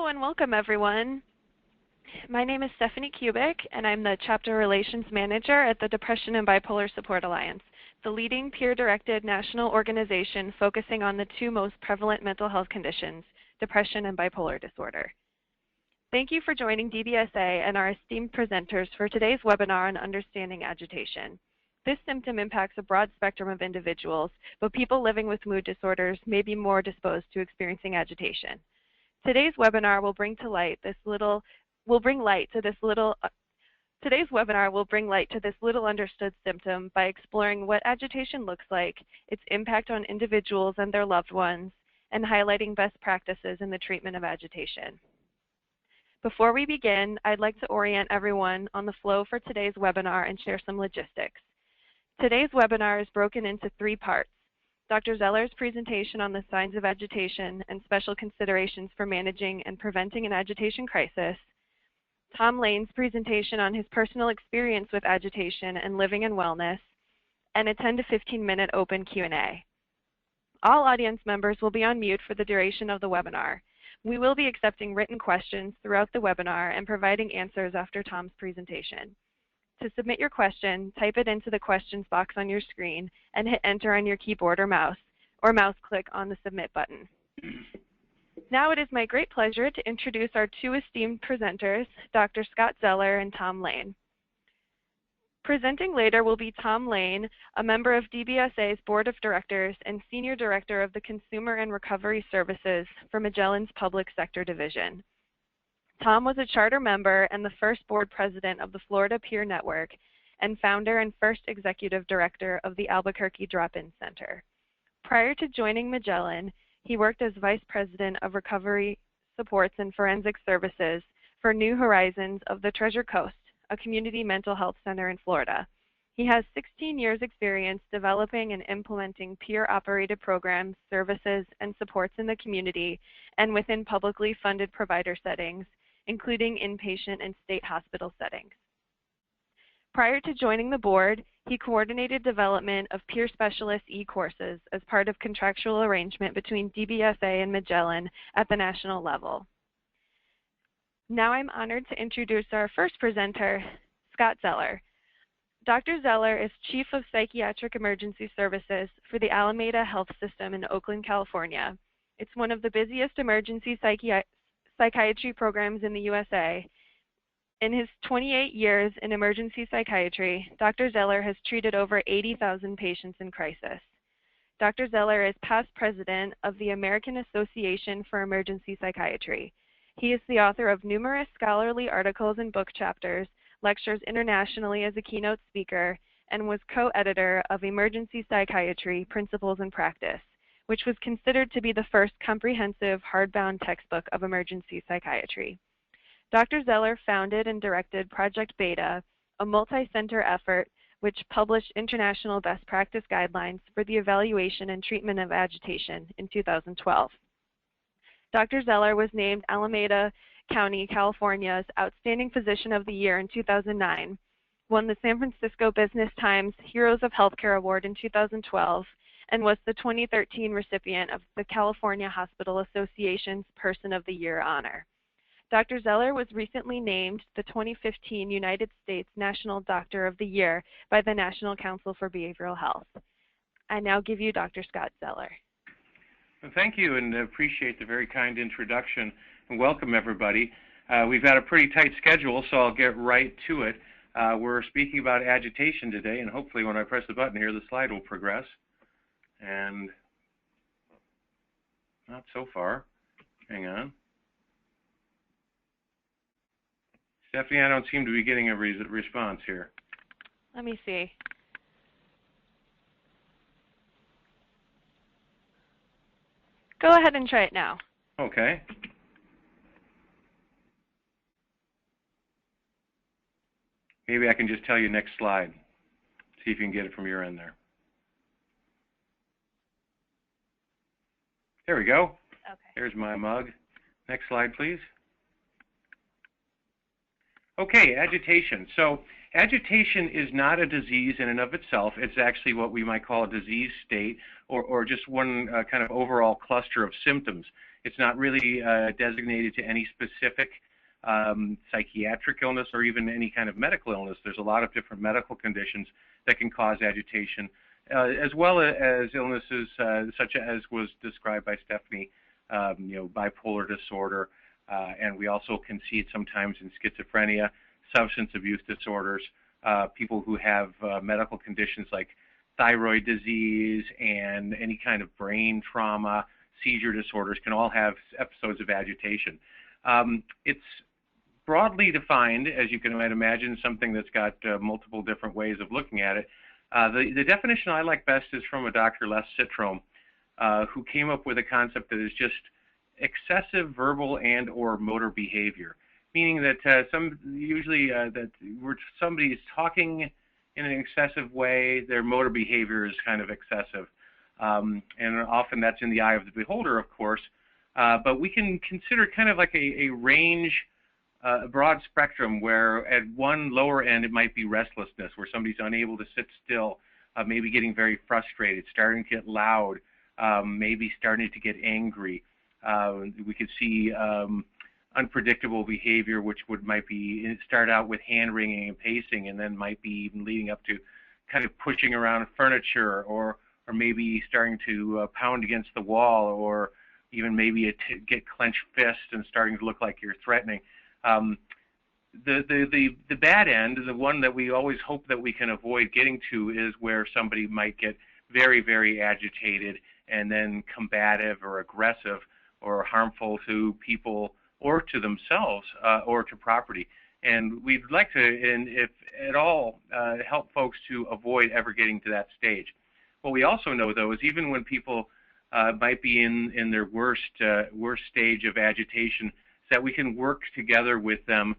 Hello and welcome everyone. My name is Stephanie Kubik and I'm the Chapter Relations Manager at the Depression and Bipolar Support Alliance, the leading peer-directed national organization focusing on the two most prevalent mental health conditions, depression and bipolar disorder. Thank you for joining DBSA and our esteemed presenters for today's webinar on understanding agitation. This symptom impacts a broad spectrum of individuals, but people living with mood disorders may be more disposed to experiencing agitation. Today's webinar will bring light to this little understood symptom by exploring what agitation looks like, its impact on individuals and their loved ones, and highlighting best practices in the treatment of agitation. Before we begin, I'd like to orient everyone on the flow for today's webinar and share some logistics. Today's webinar is broken into 3 parts. Dr. Zeller's presentation on the signs of agitation and special considerations for managing and preventing an agitation crisis, Tom Lane's presentation on his personal experience with agitation and living in wellness, and a 10 to 15-minute open Q&A. All audience members will be on mute for the duration of the webinar. We will be accepting written questions throughout the webinar and providing answers after Tom's presentation. To submit your question, type it into the questions box on your screen and hit enter on your keyboard or mouse click on the submit button. Now it is my great pleasure to introduce our 2 esteemed presenters, Dr. Scott Zeller and Tom Lane. Presenting later will be Tom Lane, a member of DBSA's Board of Directors and Senior Director of the Consumer and Recovery Services for Magellan's Public Sector Division. Tom was a charter member and the first board president of the Florida Peer Network and founder and first executive director of the Albuquerque Drop-In Center. Prior to joining Magellan, he worked as vice president of recovery supports and forensic services for New Horizons of the Treasure Coast, a community mental health center in Florida. He has 16 years experience developing and implementing peer-operated programs, services, and supports in the community and within publicly funded provider settings, including inpatient and state hospital settings. Prior to joining the board, he coordinated development of peer specialist e-courses as part of contractual arrangement between DBSA and Magellan at the national level. Now I'm honored to introduce our first presenter, Scott Zeller. Dr. Zeller is Chief of Psychiatric Emergency Services for the Alameda Health System in Oakland, California. It's one of the busiest emergency psychiatry programs in the USA. In his 28 years in emergency psychiatry, Dr. Zeller has treated over 80,000 patients in crisis. Dr. Zeller is past president of the American Association for Emergency Psychiatry. He is the author of numerous scholarly articles and book chapters, lectures internationally as a keynote speaker, and was co-editor of Emergency Psychiatry, Principles and Practice, which was considered to be the first comprehensive hardbound textbook of emergency psychiatry. Dr. Zeller founded and directed Project Beta, a multi-center effort which published international best practice guidelines for the evaluation and treatment of agitation in 2012. Dr. Zeller was named Alameda County, California's Outstanding Physician of the Year in 2009, won the San Francisco Business Times Heroes of Healthcare Award in 2012, and was the 2013 recipient of the California Hospital Association's Person of the Year honor. Dr. Zeller was recently named the 2015 United States National Doctor of the Year by the National Council for Behavioral Health. I now give you Dr. Scott Zeller. Well, thank you, and appreciate the very kind introduction, and welcome everybody. We've got a pretty tight schedule, so I'll get right to it. We're speaking about agitation today, and hopefully when I press the button here, the slide will progress. And not so far. Hang on. Stephanie, I don't seem to be getting a response here. Let me see. Go ahead and try it now. Okay. Maybe I can just tell you next slide. See if you can get it from your end there. There we go. Okay. There's my mug. Next slide, please. Okay, agitation. So agitation is not a disease in and of itself. It's actually what we might call a disease state or just one kind of overall cluster of symptoms. It's not really designated to any specific psychiatric illness or even any kind of medical illness. There's a lot of different medical conditions that can cause agitation, as well as illnesses such as was described by Stephanie, bipolar disorder, and we also can see it sometimes in schizophrenia, substance abuse disorders, people who have medical conditions like thyroid disease and any kind of brain trauma, seizure disorders can all have episodes of agitation. It's broadly defined, as you can imagine, something that's got multiple different ways of looking at it. The definition I like best is from a Dr. Les Citrome, who came up with a concept that is just excessive verbal and or motor behavior, meaning that somebody's talking in an excessive way, their motor behavior is kind of excessive. And often that's in the eye of the beholder, of course, but we can consider kind of like a range, a broad spectrum, where at one lower end it might be restlessness, where somebody's unable to sit still, maybe getting very frustrated, starting to get loud, maybe starting to get angry. We could see unpredictable behavior, which might be start out with hand wringing and pacing, and then might be even leading up to kind of pushing around furniture, or maybe starting to pound against the wall, or even maybe get clenched fists and starting to look like you're threatening. The bad end, the one that we always hope that we can avoid getting to, is where somebody might get very, very agitated and then combative or aggressive or harmful to people or to themselves or to property. And we'd like to, and if at all, help folks to avoid ever getting to that stage. What we also know, though, is even when people might be in their worst stage of agitation, is that we can work together with them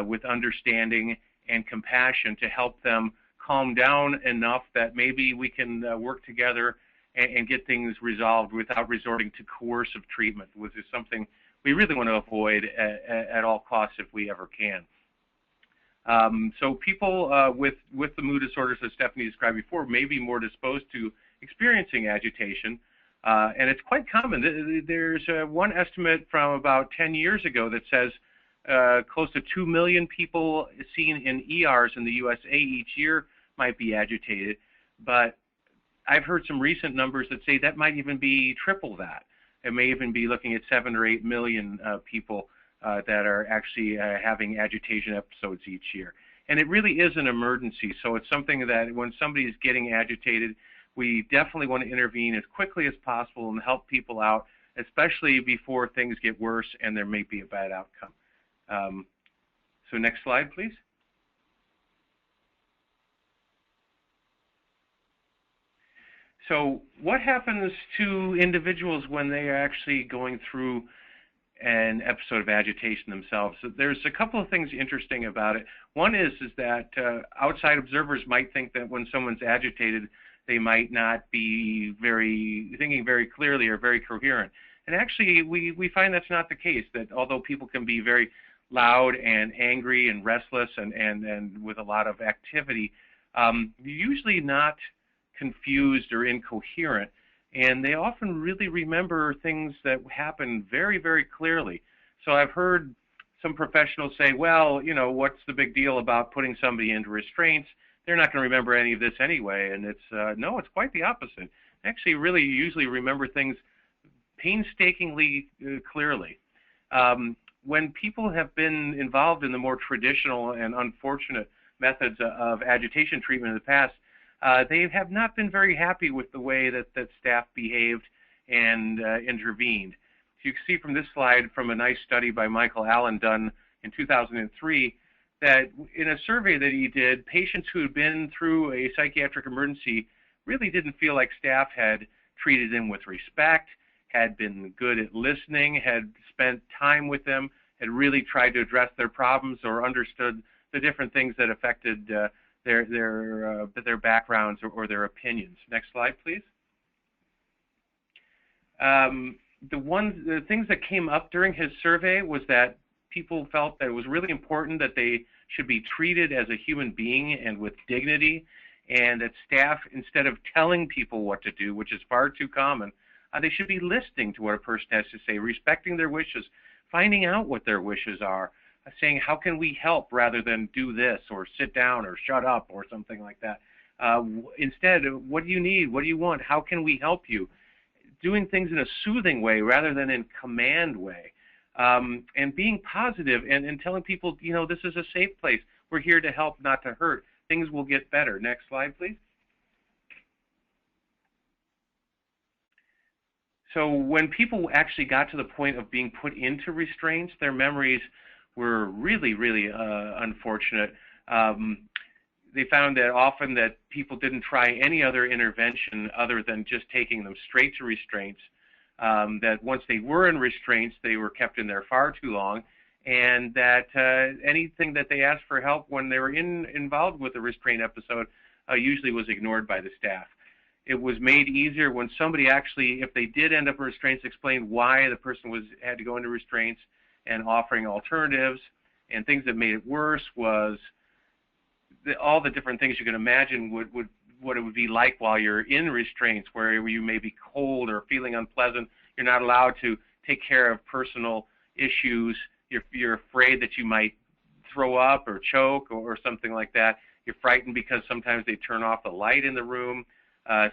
with understanding and compassion to help them calm down enough that maybe we can work together and get things resolved without resorting to coercive treatment, which is something we really want to avoid at all costs if we ever can. So people with the mood disorders that Stephanie described before may be more disposed to experiencing agitation, and it's quite common. There's one estimate from about 10 years ago that says close to 2 million people seen in ERs in the USA each year might be agitated, but I've heard some recent numbers that say that might even be triple that. It may even be looking at 7 or 8 million people that are actually having agitation episodes each year. And it really is an emergency, so it's something that when somebody is getting agitated, we definitely want to intervene as quickly as possible and help people out, especially before things get worse and there may be a bad outcome. So next slide, please. So what happens to individuals when they are actually going through an episode of agitation themselves? So there's a couple of things interesting about it. One is that outside observers might think that when someone's agitated, they might not be thinking very clearly or very coherent. And actually, we find that's not the case, that although people can be very loud and angry and restless and with a lot of activity, usually not confused or incoherent, and they often really remember things that happen very, very clearly. So I've heard some professionals say, well, what's the big deal about putting somebody into restraints? They're not going to remember any of this anyway. And it's no, it's quite the opposite. Actually, really usually remember things painstakingly clearly. When people have been involved in the more traditional and unfortunate methods of agitation treatment in the past, they have not been very happy with the way that staff behaved and intervened. So you can see from this slide, from a nice study by Michael Allen done in 2003, that in a survey that he did, patients who had been through a psychiatric emergency really didn't feel like staff had treated them with respect, had been good at listening, had spent time with them, had really tried to address their problems or understood the different things that affected their backgrounds or their opinions. Next slide, please. The things that came up during his survey was that people felt that it was really important that they should be treated as a human being and with dignity, and that staff, instead of telling people what to do, which is far too common, They should be listening to what a person has to say, respecting their wishes, finding out what their wishes are, saying, how can we help, rather than do this or sit down or shut up or something like that. Instead, what do you need? What do you want? How can we help you? Doing things in a soothing way rather than in command way. And being positive and telling people, you know, this is a safe place. We're here to help, not to hurt. Things will get better. Next slide, please. So when people actually got to the point of being put into restraints, their memories were really, really unfortunate. They found that often that people didn't try any other intervention other than just taking them straight to restraints, that once they were in restraints, they were kept in there far too long, and that anything that they asked for help when they were involved with a restraint episode usually was ignored by the staff. It was made easier when somebody actually, if they did end up in restraints, explained why the person had to go into restraints and offering alternatives. And things that made it worse was all the different things you can imagine what it would be like while you're in restraints, where you may be cold or feeling unpleasant. You're not allowed to take care of personal issues. You're afraid that you might throw up or choke or something like that. You're frightened because sometimes they turn off the light in the room.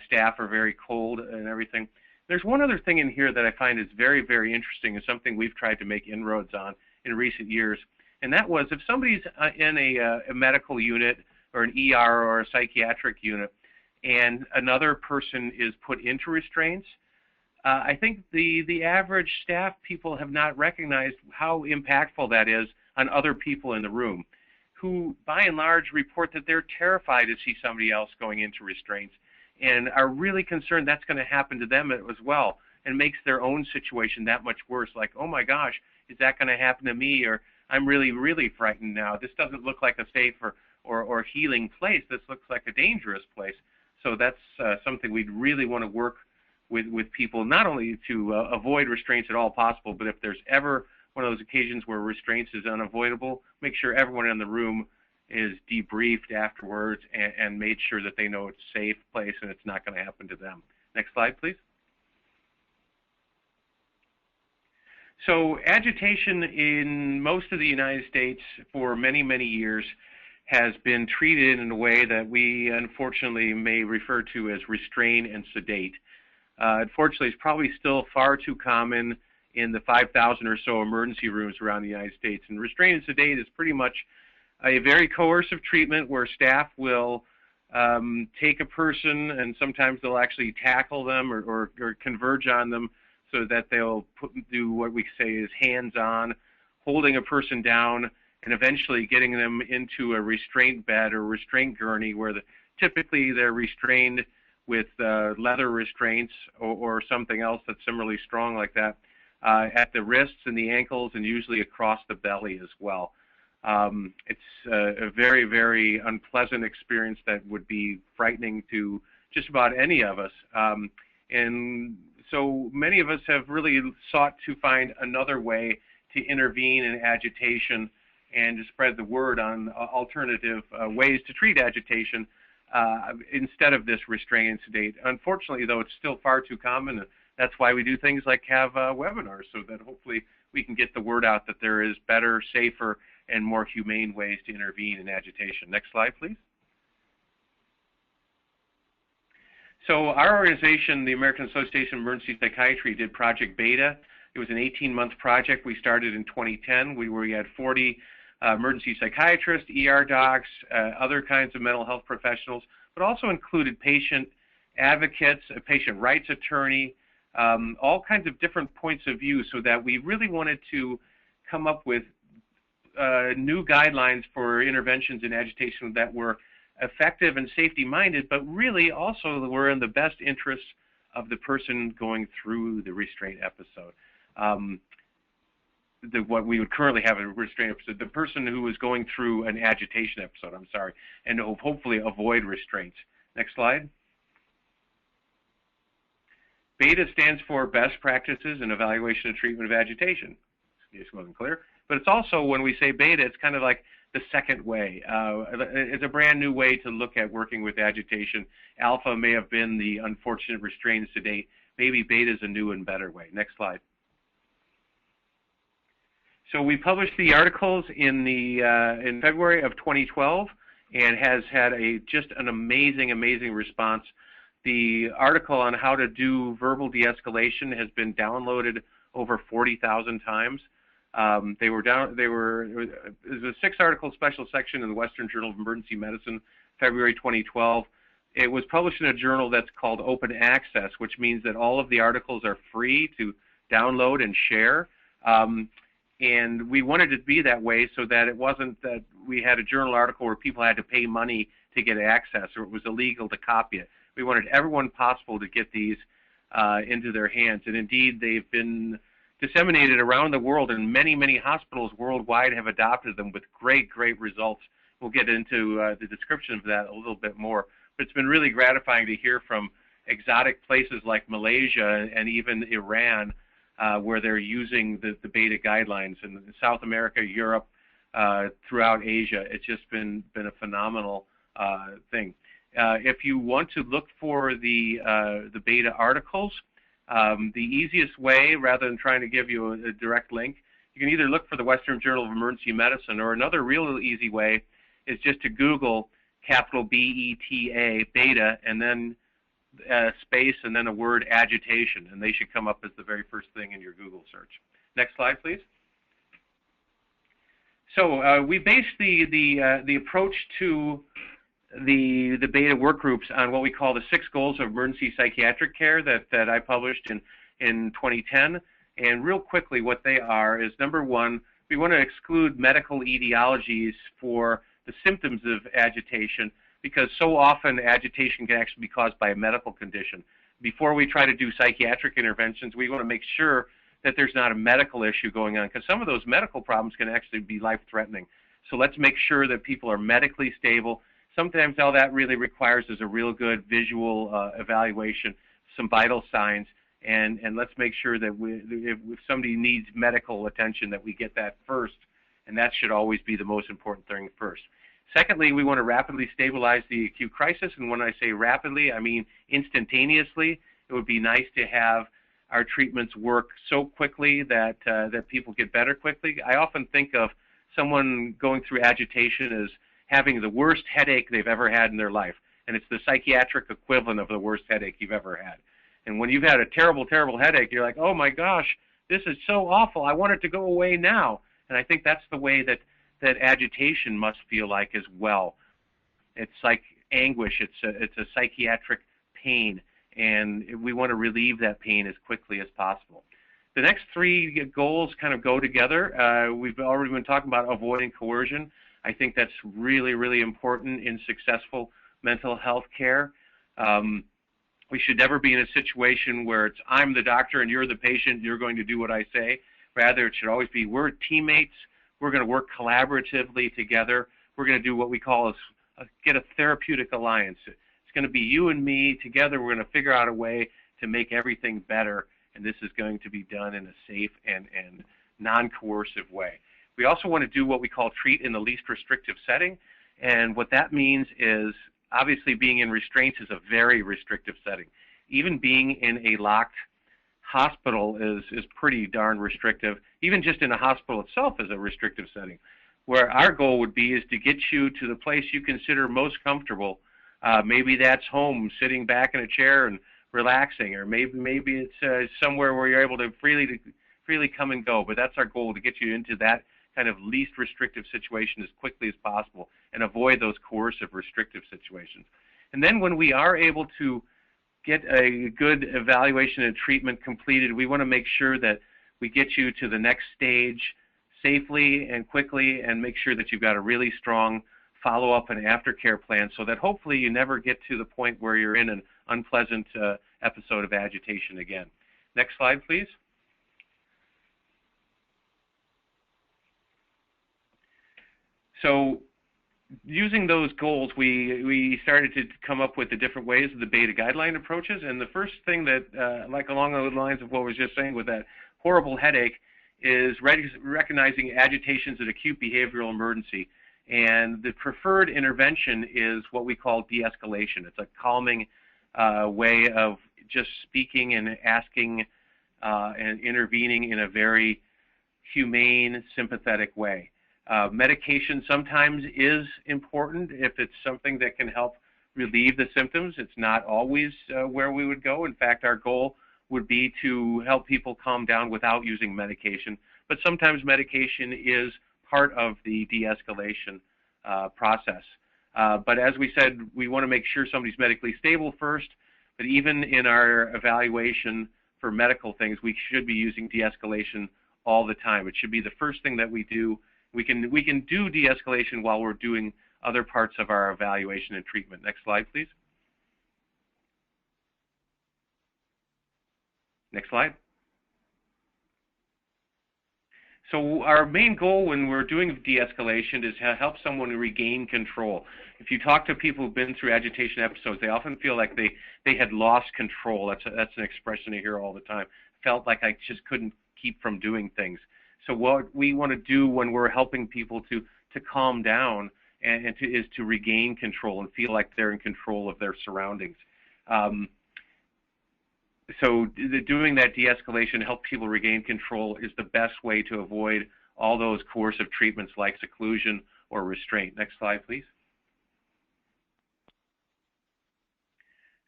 Staff are very cold and everything. There's one other thing in here that I find is very, very interesting, and something we've tried to make inroads on in recent years. And that was, if somebody's in a medical unit or an ER or a psychiatric unit and another person is put into restraints, I think the average staff people have not recognized how impactful that is on other people in the room, who by and large report that they're terrified to see somebody else going into restraints and are really concerned that's going to happen to them as well, and makes their own situation that much worse. Like, oh my gosh, is that going to happen to me? Or I'm really, really frightened now. This doesn't look like a safe or healing place. This looks like a dangerous place. So that's something we'd really want to work with people, not only to avoid restraints at all possible, but if there's ever one of those occasions where restraints is unavoidable, make sure everyone in the room is debriefed afterwards and made sure that they know it's a safe place and it's not going to happen to them. Next slide, please. So agitation in most of the United States for many, many years has been treated in a way that we unfortunately may refer to as restrain and sedate. Unfortunately, it's probably still far too common in the 5,000 or so emergency rooms around the United States. And restrain and sedate is pretty much a very coercive treatment where staff will take a person, and sometimes they'll actually tackle them or converge on them so that they'll do what we say is hands-on, holding a person down and eventually getting them into a restraint bed or restraint gurney where typically they're restrained with leather restraints or something else that's similarly strong like that at the wrists and the ankles, and usually across the belly as well. It's a very, very unpleasant experience that would be frightening to just about any of us. And so many of us have really sought to find another way to intervene in agitation and to spread the word on alternative ways to treat agitation instead of this restrain and sedate. Unfortunately, though, it's still far too common. That's why we do things like have webinars, so that hopefully we can get the word out that there is better, safer, and more humane ways to intervene in agitation. Next slide, please. So our organization, the American Association of Emergency Psychiatry, did Project Beta. It was an 18-month project we started in 2010. We had 40 emergency psychiatrists, ER docs, other kinds of mental health professionals, but also included patient advocates, a patient rights attorney, all kinds of different points of view, so that we really wanted to come up with new guidelines for interventions in agitation that were effective and safety-minded, but really also were in the best interests of the person going through the restraint episode. What we would currently have a restraint episode, the person who was going through an agitation episode, and hopefully avoid restraints. Next slide. BETA stands for Best Practices in Evaluation and Treatment of Agitation. In case it wasn't clear. But it's also, when we say BETA, it's kind of like the second way. It's a brand new way to look at working with agitation. Alpha may have been the unfortunate restrain and sedate. maybe beta is a new and better way. Next slide. So we published the articles in February of 2012, and has had just an amazing response. The article on how to do verbal de-escalation has been downloaded over 40,000 times. It was a 6-article special section in the Western Journal of Emergency Medicine, February 2012. It was published in a journal that's called Open Access, which means that all of the articles are free to download and share. And we wanted it to be that way so that it wasn't that we had a journal article where people had to pay money to get access, or it was illegal to copy it. We wanted everyone possible to get these into their hands. And indeed, they've been disseminated around the world, and many hospitals worldwide have adopted them with great results. We'll get into the description of that a little bit more. But it's been really gratifying to hear from exotic places like Malaysia and even Iran, where they're using the beta guidelines, in South America, Europe, throughout Asia. It's just been a phenomenal thing. If you want to look for the beta articles, the easiest way, rather than trying to give you a direct link, you can either look for the Western Journal of Emergency Medicine, or another real easy way is just to Google capital BETA, beta, and then space, and then a word agitation, and they should come up as the very first thing in your Google search. Next slide, please. So we based the approach to the beta work groups on what we call the 6 goals of emergency psychiatric care that I published in 2010. And real quickly, what they are is, number 1, we want to exclude medical etiologies for the symptoms of agitation, because so often agitation can actually be caused by a medical condition. Before we try to do psychiatric interventions, we want to make sure that there's not a medical issue going on, because some of those medical problems can actually be life-threatening. So let's make sure that people are medically stable. Sometimes all that really requires is a real good visual evaluation, some vital signs, and let's make sure that if somebody needs medical attention, that we get that first, and that should always be the most important thing first. Secondly, we want to rapidly stabilize the acute crisis, and when I say rapidly, I mean instantaneously. It would be nice to have our treatments work so quickly that people get better quickly. I often think of someone going through agitation as having the worst headache they've ever had in their life, and it's the psychiatric equivalent of the worst headache you've ever had. And when you've had a terrible headache, you're like, oh my gosh, this is so awful, I want it to go away now. And I think that's the way that agitation must feel like as well. It's like anguish, it's a psychiatric pain, and we want to relieve that pain as quickly as possible. The next 3 goals kind of go together. We've already been talking about avoiding coercion. I think that's really important in successful mental health care. We should never be in a situation where it's I'm the doctor and you're the patient, you're going to do what I say. Rather, it should always be we're teammates. We're going to work collaboratively together. We're going to do what we call get a therapeutic alliance. It's going to be you and me together. We're going to figure out a way to make everything better, and this is going to be done in a safe and non-coercive way. We also want to do what we call treat in the least restrictive setting, and what that means is obviously being in restraints is a very restrictive setting. Even being in a locked hospital is pretty darn restrictive. Even just in a hospital itself is a restrictive setting. Where our goal would be is to get you to the place you consider most comfortable. Maybe that's home, sitting back in a chair and relaxing, or maybe it's somewhere where you're able to freely come and go. But that's our goal, to get you into that kind of least restrictive situation as quickly as possible and avoid those coercive restrictive situations. And then when we are able to get a good evaluation and treatment completed, we want to make sure that we get you to the next stage safely and quickly, and make sure that you've got a really strong follow-up and aftercare plan, so that hopefully you never get to the point where you're in an unpleasant episode of agitation again. Next slide, please. So using those goals, we started to come up with the different ways of the beta guideline approaches. And the first thing that, like along the lines of what I was just saying with that horrible headache, is recognizing agitation as an acute behavioral emergency. And the preferred intervention is what we call de-escalation. It's a calming way of just speaking and asking and intervening in a very humane, sympathetic way. Medication sometimes is important if it's something that can help relieve the symptoms. It's not always where we would go. In fact, our goal would be to help people calm down without using medication. But sometimes medication is part of the de-escalation process. But as we said, we want to make sure somebody's medically stable first. But even in our evaluation for medical things, we should be using de-escalation all the time. It should be the first thing that we do. We can do de-escalation while we're doing other parts of our evaluation and treatment. Next slide, please. Next slide. So our main goal when we're doing de-escalation is to help someone regain control. If you talk to people who've been through agitation episodes, they often feel like they had lost control. That's an expression I hear all the time. Felt like I just couldn't keep from doing things. So what we want to do when we're helping people to calm down is to regain control and feel like they're in control of their surroundings. So doing that de-escalation, help people regain control, is the best way to avoid all those coercive treatments like seclusion or restraint. Next slide, please.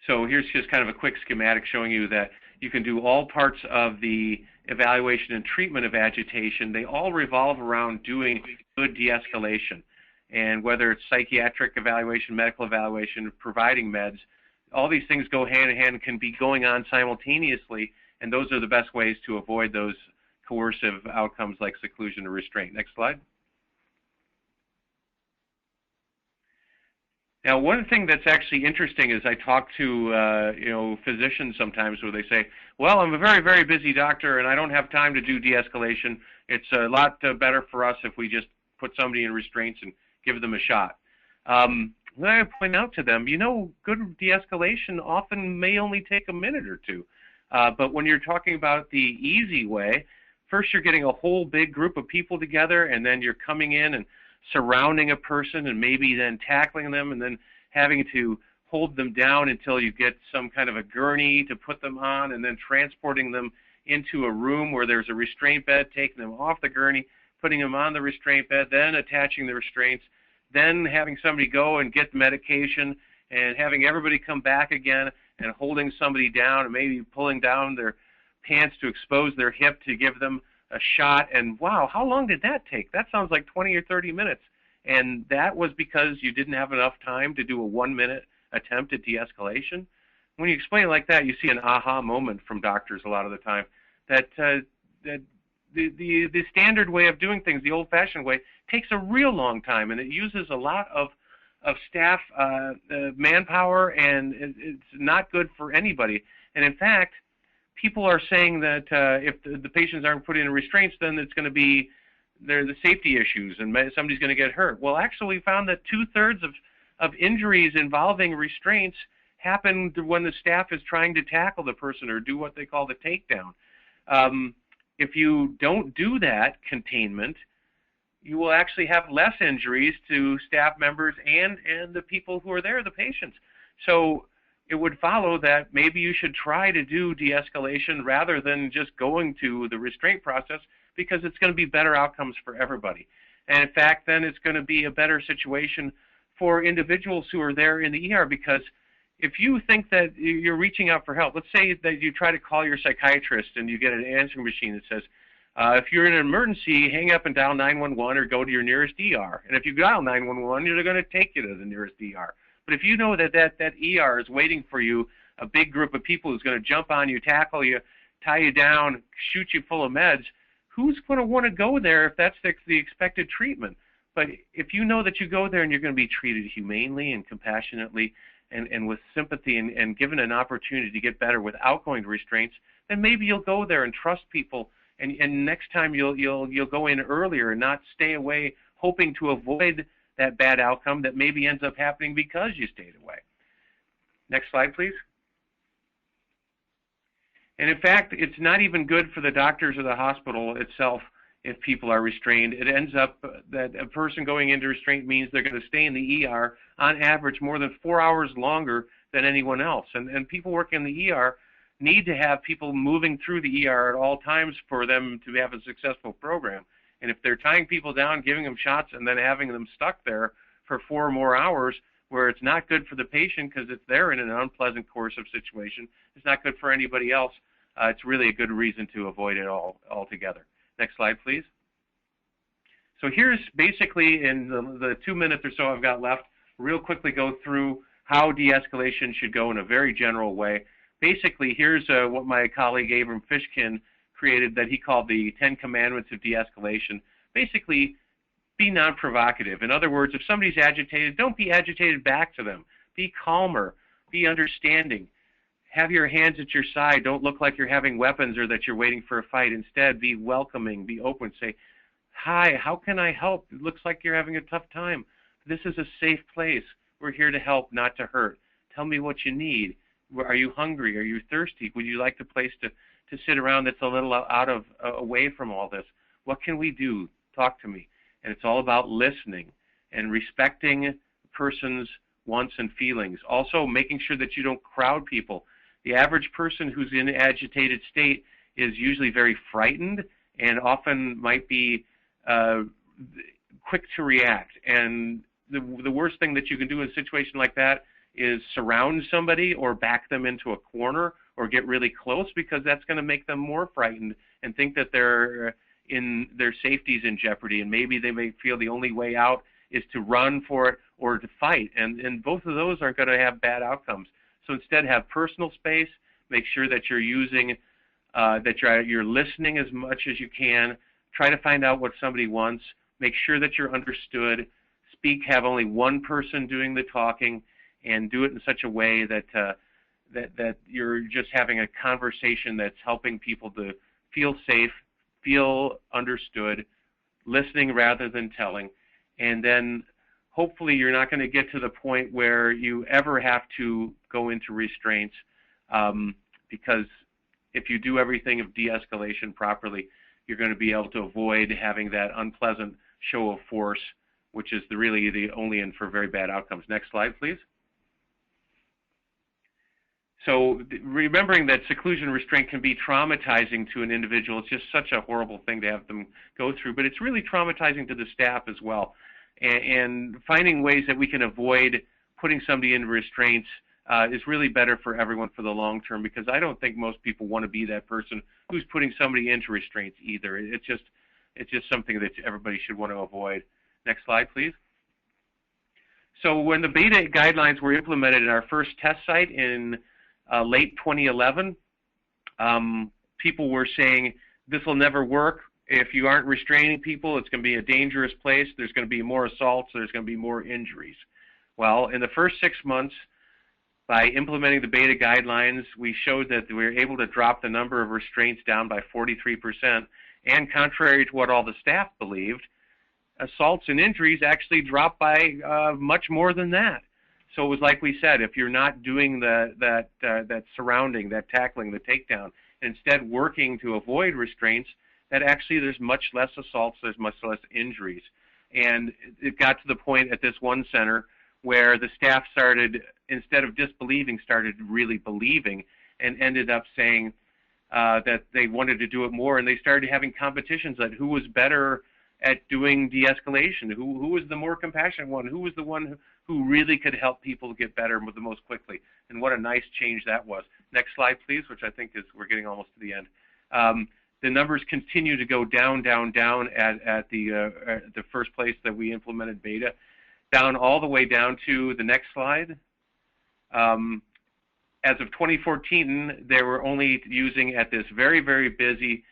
So here's just kind of a quick schematic showing you that you can do all parts of the evaluation and treatment of agitation. They all revolve around doing good de-escalation. And whether it's psychiatric evaluation, medical evaluation, providing meds, all these things go hand in hand, can be going on simultaneously, and those are the best ways to avoid those coercive outcomes like seclusion or restraint. Next slide. Now, one thing that's actually interesting is I talk to physicians sometimes where they say, well, I'm a very, very busy doctor and I don't have time to do de-escalation. It's a lot better for us if we just put somebody in restraints and give them a shot. Then I point out to them, good de-escalation often may only take a minute or two. But when you're talking about the easy way, first you're getting a whole big group of people together, and then you're coming in and surrounding a person and maybe then tackling them and then having to hold them down until you get some kind of a gurney to put them on, and then transporting them into a room where there's a restraint bed, taking them off the gurney, putting them on the restraint bed, then attaching the restraints, then having somebody go and get the medication, and having everybody come back again and holding somebody down and maybe pulling down their pants to expose their hip to give them a shot. And wow, how long did that take? That sounds like 20 or 30 minutes. And that was because you didn't have enough time to do a 1-minute attempt at de-escalation. When you explain it like that, you see an aha moment from doctors a lot of the time, that the standard way of doing things, the old-fashioned way, takes a real long time, and it uses a lot of staff manpower, and it's not good for anybody. And in fact, people are saying that if the patients aren't put in restraints, then it's going to be the safety issues, and somebody's going to get hurt. Well, actually, we found that 2/3 of injuries involving restraints happen when the staff is trying to tackle the person or do what they call the takedown. If you don't do that containment, you will actually have less injuries to staff members and the people who are there, the patients. So it would follow that maybe you should try to do de-escalation rather than just going to the restraint process, because it's going to be better outcomes for everybody. And in fact, then it's going to be a better situation for individuals who are there in the ER, because if you think that you're reaching out for help, let's say that you try to call your psychiatrist and you get an answering machine that says, if you're in an emergency, hang up and dial 911 or go to your nearest ER. And if you dial 911, they're going to take you to the nearest ER. But if you know that that ER is waiting for you, a big group of people who's going to jump on you, tackle you, tie you down, shoot you full of meds, who's going to want to go there if that's the expected treatment? But if you know that you go there and you're going to be treated humanely and compassionately and with sympathy and given an opportunity to get better without going to restraints, then maybe you'll go there and trust people, and next time you'll go in earlier and not stay away hoping to avoid that bad outcome that maybe ends up happening because you stayed away. Next slide, please. And in fact, it's not even good for the doctors or the hospital itself if people are restrained. It ends up that a person going into restraint means they're going to stay in the ER on average more than 4 hours longer than anyone else. And people working in the ER need to have people moving through the ER at all times for them to have a successful program. And if they're tying people down, giving them shots, and then having them stuck there for 4 more hours, where it's not good for the patient because it's there in an unpleasant course of situation, it's not good for anybody else, it's really a good reason to avoid it altogether. Next slide, please. So here's basically, in the 2 minutes or so I've got left, real quickly go through how de-escalation should go in a very general way. Basically, here's what my colleague Abram Fishkin created that he called the 10 Commandments of De-escalation. Basically, be non-provocative. In other words, if somebody's agitated, don't be agitated back to them. Be calmer. Be understanding. Have your hands at your side. Don't look like you're having weapons or that you're waiting for a fight. Instead, be welcoming. Be open. Say, hi, how can I help? It looks like you're having a tough time. This is a safe place. We're here to help, not to hurt. Tell me what you need. Are you hungry? Are you thirsty? Would you like a place to sit around that's a little away from all this? What can we do? Talk to me. And it's all about listening and respecting a person's wants and feelings. Also, making sure that you don't crowd people. The average person who's in an agitated state is usually very frightened and often might be quick to react. And the worst thing that you can do in a situation like that is surround somebody or back them into a corner or get really close, because that's going to make them more frightened and think that their safety's in jeopardy, and maybe they may feel the only way out is to run for it or to fight, and both of those aren't going to have bad outcomes. So instead, have personal space. Make sure that you're using you're listening as much as you can. Try to find out what somebody wants. Make sure that you're understood. Have only one person doing the talking, and do it in such a way that that you're just having a conversation that's helping people to feel safe, feel understood, listening rather than telling. And then hopefully you're not going to get to the point where you ever have to go into restraints, because if you do everything of de-escalation properly, you're going to be able to avoid having that unpleasant show of force, which is really the only in for very bad outcomes. Next slide, please. So remembering that seclusion restraint can be traumatizing to an individual. It's just such a horrible thing to have them go through, but it's really traumatizing to the staff as well. And finding ways that we can avoid putting somebody in restraints is really better for everyone for the long term, because I don't think most people want to be that person who's putting somebody into restraints either. It's just something that everybody should want to avoid. Next slide, please. So when the beta guidelines were implemented in our first test site in late 2011, people were saying this will never work. If you aren't restraining people, it's going to be a dangerous place. There's going to be more assaults. There's going to be more injuries. Well, in the first 6 months, by implementing the beta guidelines, we showed that we were able to drop the number of restraints down by 43%. And contrary to what all the staff believed, assaults and injuries actually dropped by much more than that. So it was like we said, if you're not doing that surrounding, that tackling, the takedown, instead working to avoid restraints, that actually there's much less assaults, there's much less injuries. And it got to the point at this one center where the staff started, instead of disbelieving, started really believing, and ended up saying that they wanted to do it more, and they started having competitions at who was better at doing de-escalation, who was the more compassionate one, who was the one who really could help people get better the most quickly. And what a nice change that was. Next slide, please, which I think is, we're getting almost to the end. The numbers continue to go down, down, down at the first place that we implemented beta, down all the way down to the next slide. As of 2014, they were only using at this very, very busy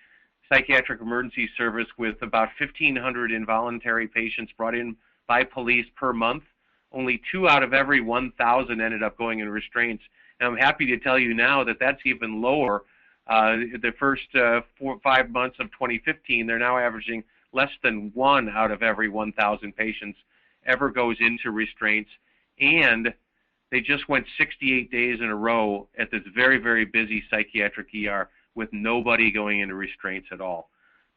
psychiatric emergency service with about 1,500 involuntary patients brought in by police per month. Only 2 out of every 1,000 ended up going in restraints. And I'm happy to tell you now that that's even lower. The first 4 or 5 months of 2015, they're now averaging less than 1 out of every 1,000 patients ever goes into restraints. And they just went 68 days in a row at this very, very busy psychiatric ER with nobody going into restraints at all.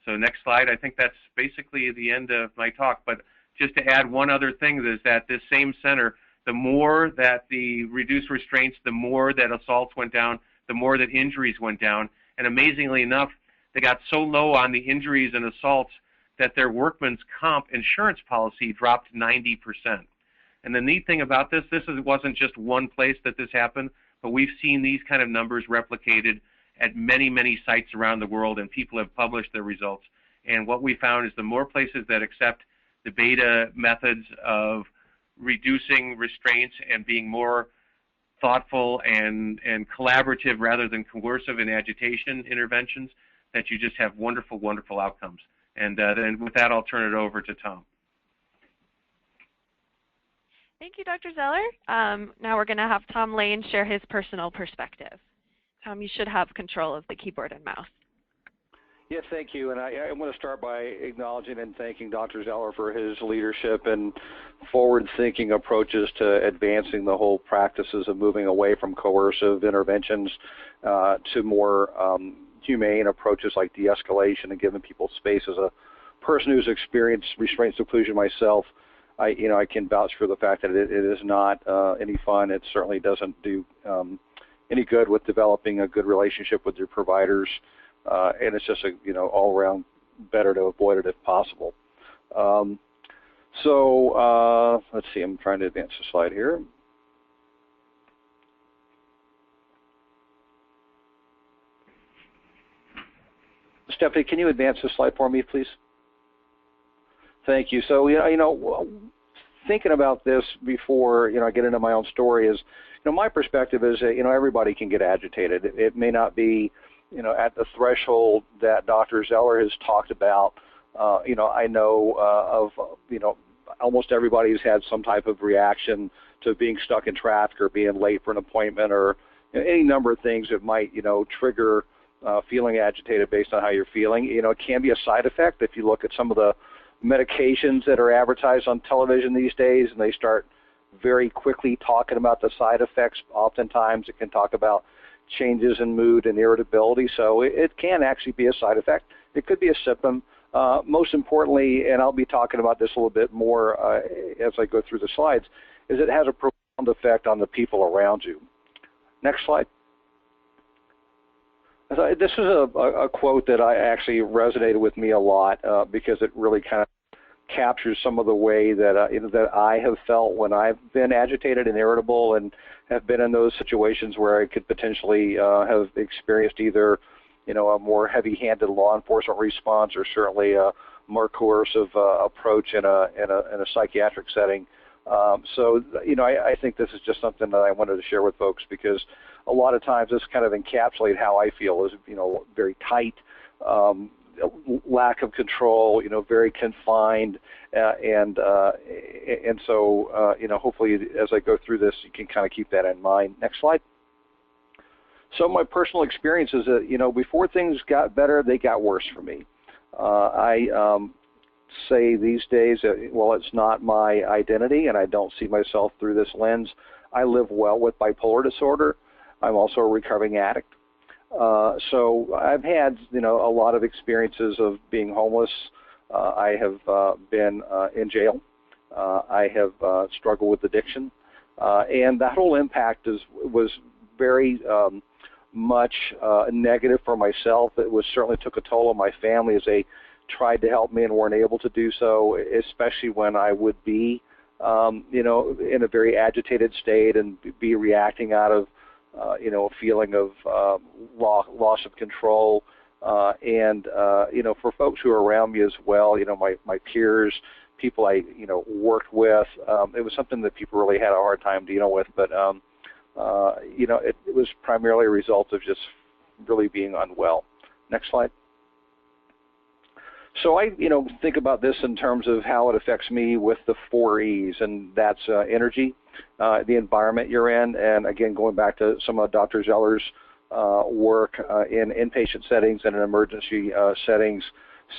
So next slide. I think that's basically the end of my talk. But just to add one other thing is that this same center, the more that the reduced restraints, the more that assaults went down, the more that injuries went down. And amazingly enough, they got so low on the injuries and assaults that their workman's comp insurance policy dropped 90%. And the neat thing about this wasn't just one place that this happened, but we've seen these kind of numbers replicated at many, many sites around the world, and people have published their results. And what we found is the more places that accept the beta methods of reducing restraints and being more thoughtful and collaborative rather than coercive in agitation interventions, that you just have wonderful, wonderful outcomes. And then with that, I'll turn it over to Tom. Thank you, Dr. Zeller. Now we're going to have Tom Lane share his personal perspective. Tom, you should have control of the keyboard and mouse. Yes, thank you. And I want to start by acknowledging and thanking Dr. Zeller for his leadership and forward-thinking approaches to advancing the whole practices of moving away from coercive interventions to more humane approaches like de-escalation and giving people space. As a person who's experienced restraint seclusion myself, I can vouch for the fact that it is not any fun. It certainly doesn't do any good with developing a good relationship with your providers, and it's just all around better to avoid it if possible. Let's see. I'm trying to advance the slide here. Stephanie, can you advance the slide for me, please? Thank you. So, thinking about this before, I get into my own story is, my perspective is that, everybody can get agitated. It may not be, at the threshold that Dr. Zeller has talked about. I know of, almost everybody has had some type of reaction to being stuck in traffic or being late for an appointment or any number of things that might, trigger feeling agitated based on how you're feeling. It can be a side effect. If you look at some of the medications that are advertised on television these days, and they start very quickly talking about the side effects, oftentimes it can talk about changes in mood and irritability. So it can actually be a side effect. It could be a symptom. Most importantly, and I'll be talking about this a little bit more as I go through the slides, is it has a profound effect on the people around you. Next slide. This is a quote that I actually resonated with me a lot because it really kind of captures some of the way that that I have felt when I've been agitated and irritable and have been in those situations where I could potentially have experienced either a more heavy-handed law enforcement response or certainly a more coercive approach in a psychiatric setting. I think this is just something that I wanted to share with folks because a lot of times this kind of encapsulates how I feel is, very tight, lack of control, very confined, and so, hopefully as I go through this, you can kind of keep that in mind. Next slide. So my personal experience is that, before things got better, they got worse for me. I say these days that, well, it's not my identity, and I don't see myself through this lens. I live well with bipolar disorder. I'm also a recovering addict. So I've had, a lot of experiences of being homeless. I have been in jail. I have struggled with addiction. And that whole impact was very much negative for myself. It certainly took a toll on my family as they tried to help me and weren't able to do so, especially when I would be, in a very agitated state and be reacting out of, a feeling of loss of control. For folks who are around me as well, my peers, people I, worked with, it was something that people really had a hard time dealing with. But, it was primarily a result of just really being unwell. Next slide. So I, think about this in terms of how it affects me with the 4 E's, and that's energy, the environment you're in, and again, going back to some of Dr. Zeller's work in inpatient settings and in emergency settings,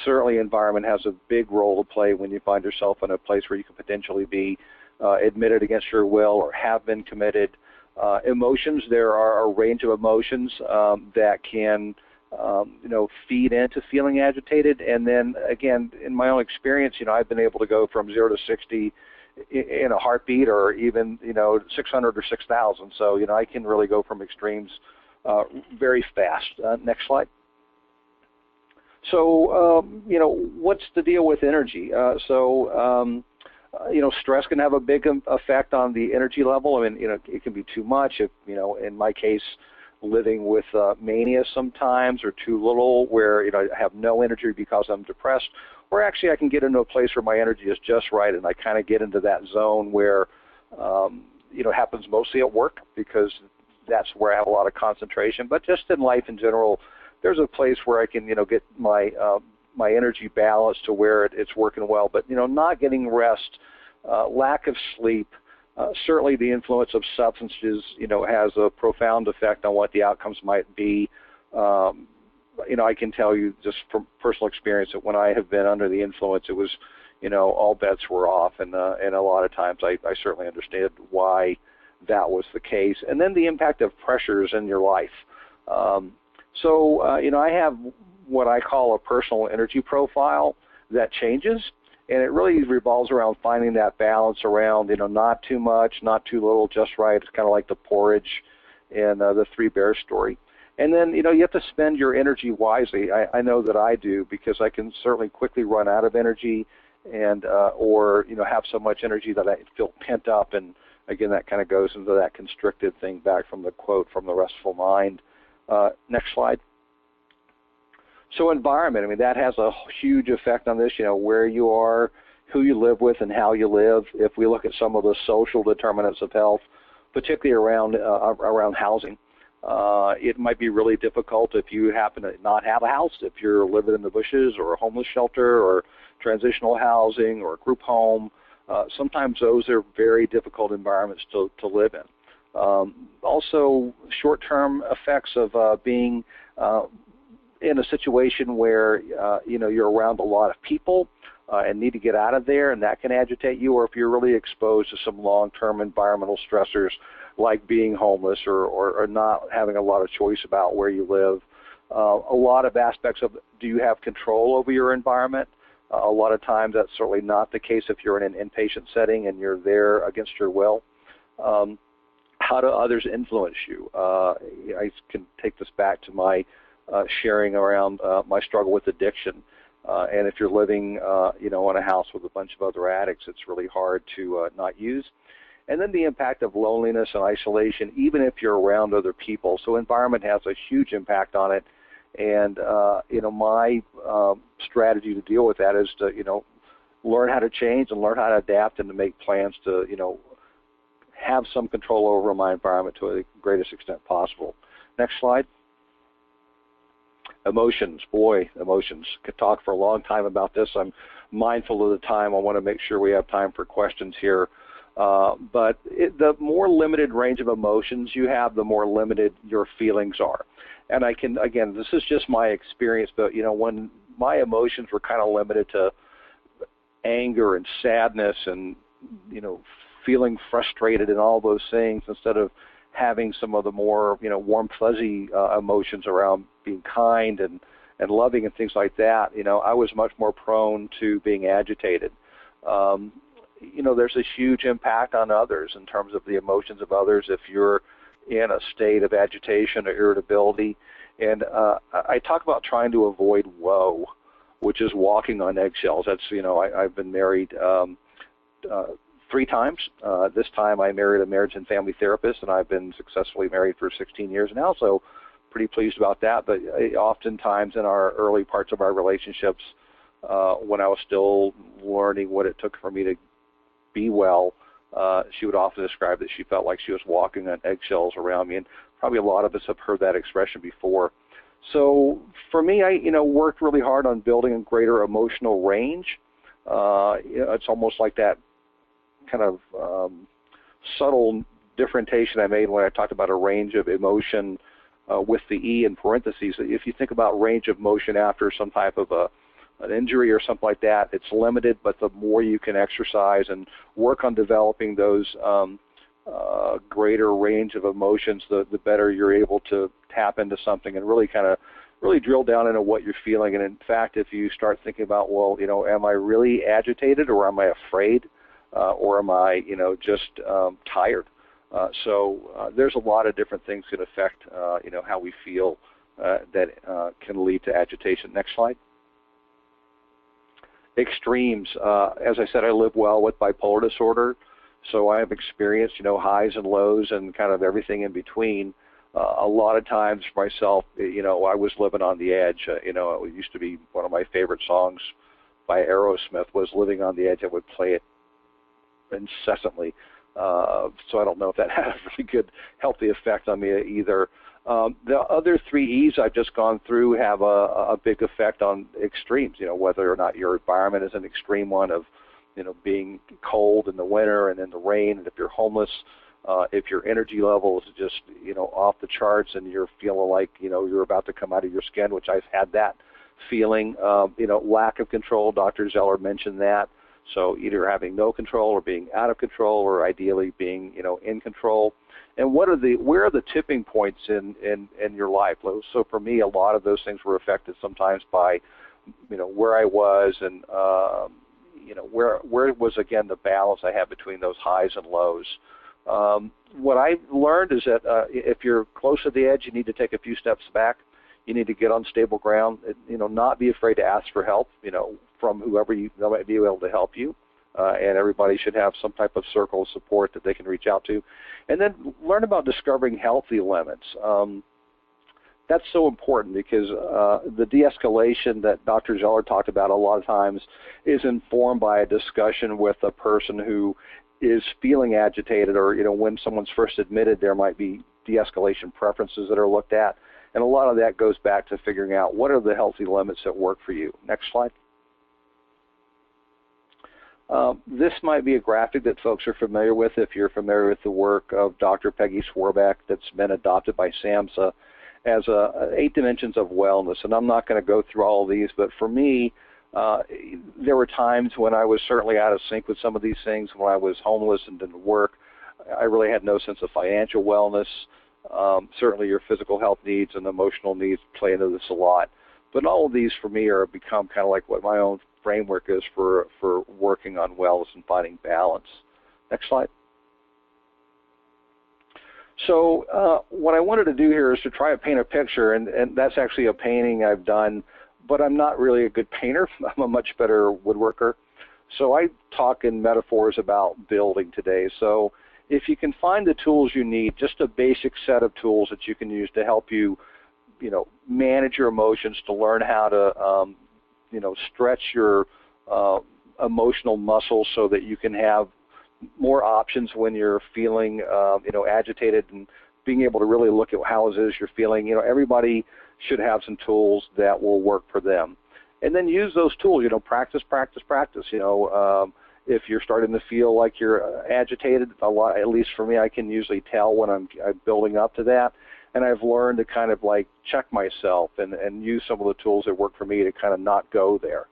certainly environment has a big role to play when you find yourself in a place where you could potentially be admitted against your will or have been committed. Emotions, there are a range of emotions that can feed into feeling agitated. And then again, in my own experience, I've been able to go from 0 to 60 in a heartbeat or even, 600 or 6,000. So, I can really go from extremes very fast. Next slide. So, what's the deal with energy? Stress can have a big effect on the energy level. I mean, it can be too much. If, in my case, living with mania sometimes, or too little, where I have no energy because I'm depressed, or actually I can get into a place where my energy is just right, and I kind of get into that zone where it happens mostly at work because that's where I have a lot of concentration. But just in life in general, there's a place where I can get my energy balanced to where it's working well. But not getting rest, lack of sleep. Certainly the influence of substances, has a profound effect on what the outcomes might be. I can tell you just from personal experience that when I have been under the influence, it was, all bets were off. And a lot of times I certainly understand why that was the case. And then the impact of pressures in your life. I have what I call a personal energy profile that changes. And it really revolves around finding that balance around, not too much, not too little, just right. It's kind of like the porridge in the Three Bears story. And then, you have to spend your energy wisely. I know that I do, because I can certainly quickly run out of energy and or have so much energy that I feel pent up. And again, that kind of goes into that constricted thing back from the quote from The Restful Mind. Next slide. So environment, that has a huge effect on this, where you are, who you live with, and how you live. If we look at some of the social determinants of health, particularly around housing, it might be really difficult if you happen to not have a house, if you're living in the bushes or a homeless shelter or transitional housing or a group home. Sometimes those are very difficult environments to live in. Also, short-term effects of being in a situation where you're around a lot of people and need to get out of there, and that can agitate you, or if you're really exposed to some long-term environmental stressors like being homeless or not having a lot of choice about where you live. A lot of aspects of, do you have control over your environment? A lot of times that's certainly not the case if you're in an inpatient setting and you're there against your will. How do others influence you? I can take this back to my sharing around my struggle with addiction. And if you're living, in a house with a bunch of other addicts, it's really hard to not use. And then the impact of loneliness and isolation, even if you're around other people. So environment has a huge impact on it. And, my strategy to deal with that is to, learn how to change and learn how to adapt and to make plans to, have some control over my environment to the greatest extent possible. Next slide. Emotions, emotions. Could talk for a long time about this. I'm mindful of the time. I want to make sure we have time for questions here. But the more limited range of emotions you have, the more limited your feelings are. And I can, again, this is just my experience, but, when my emotions were kind of limited to anger and sadness and, feeling frustrated and all those things, instead of having some of the more, warm, fuzzy emotions around being kind and loving and things like that, I was much more prone to being agitated. There's a huge impact on others in terms of the emotions of others if you're in a state of agitation or irritability. And I talk about trying to avoid woe, which is walking on eggshells. That's, I've been married 3 times. This time I married a marriage and family therapist, and I've been successfully married for 16 years now, so pretty pleased about that. But oftentimes in our early parts of our relationships, when I was still learning what it took for me to be well, she would often describe that she felt like she was walking on eggshells around me, and probably a lot of us have heard that expression before. So for me, I worked really hard on building a greater emotional range. It's almost like that kind of subtle differentiation I made when I talked about a range of emotion with the E in parentheses. If you think about range of motion after some type of an injury or something like that, it's limited, but the more you can exercise and work on developing those greater range of emotions, the better you're able to tap into something and really drill down into what you're feeling. And in fact, if you start thinking about, well, am I really agitated, or am I afraid, or am I, just tired? So there's a lot of different things that affect, how we feel that can lead to agitation. Next slide. Extremes. As I said, I live well with bipolar disorder, so I have experienced, highs and lows and kind of everything in between. A lot of times for myself, I was living on the edge. It used to be one of my favorite songs by Aerosmith was Living on the Edge. I would play it incessantly. So I don't know if that had a really good, healthy effect on me either. The other 3 E's I've just gone through have a big effect on extremes, whether or not your environment is an extreme one of, being cold in the winter and in the rain, and if you're homeless, if your energy level is just, off the charts and you're feeling like, you're about to come out of your skin, which I've had that feeling, lack of control. Dr. Zeller mentioned that. So either having no control or being out of control, or ideally being, in control. And where are the tipping points in your life? So for me, a lot of those things were affected sometimes by, where I was and, where was, again, the balance I had between those highs and lows. What I've learned is that if you're close to the edge, you need to take a few steps back. You need to get on stable ground, not be afraid to ask for help, from whoever might be able to help you. And everybody should have some type of circle of support that they can reach out to. And then learn about discovering healthy limits. That's so important because the de-escalation that Dr. Zeller talked about a lot of times is informed by a discussion with a person who is feeling agitated, or, when someone's first admitted, there might be de-escalation preferences that are looked at. And a lot of that goes back to figuring out what are the healthy limits that work for you. Next slide. This might be a graphic that folks are familiar with if you're familiar with the work of Dr. Peggy Swarback that's been adopted by SAMHSA as 8 dimensions of wellness. And I'm not going to go through all of these, but for me, there were times when I was certainly out of sync with some of these things. When I was homeless and didn't work, I really had no sense of financial wellness. Certainly your physical health needs and emotional needs play into this a lot. But all of these for me are become kind of like what my own framework is for working on wellness and finding balance. Next slide. So what I wanted to do here is to try to paint a picture, and that's actually a painting I've done, but I'm not really a good painter. I'm a much better woodworker. So I talk in metaphors about building today. So if you can find the tools you need, just a basic set of tools that you can use to help you, manage your emotions, to learn how to, stretch your emotional muscles so that you can have more options when you're feeling, agitated, and being able to really look at how it is you're feeling. Everybody should have some tools that will work for them. And then use those tools, practice, practice, practice. If you're starting to feel like you're agitated, at least for me, I can usually tell when I'm building up to that. And I've learned to kind of like check myself and use some of the tools that work for me to kind of not go there.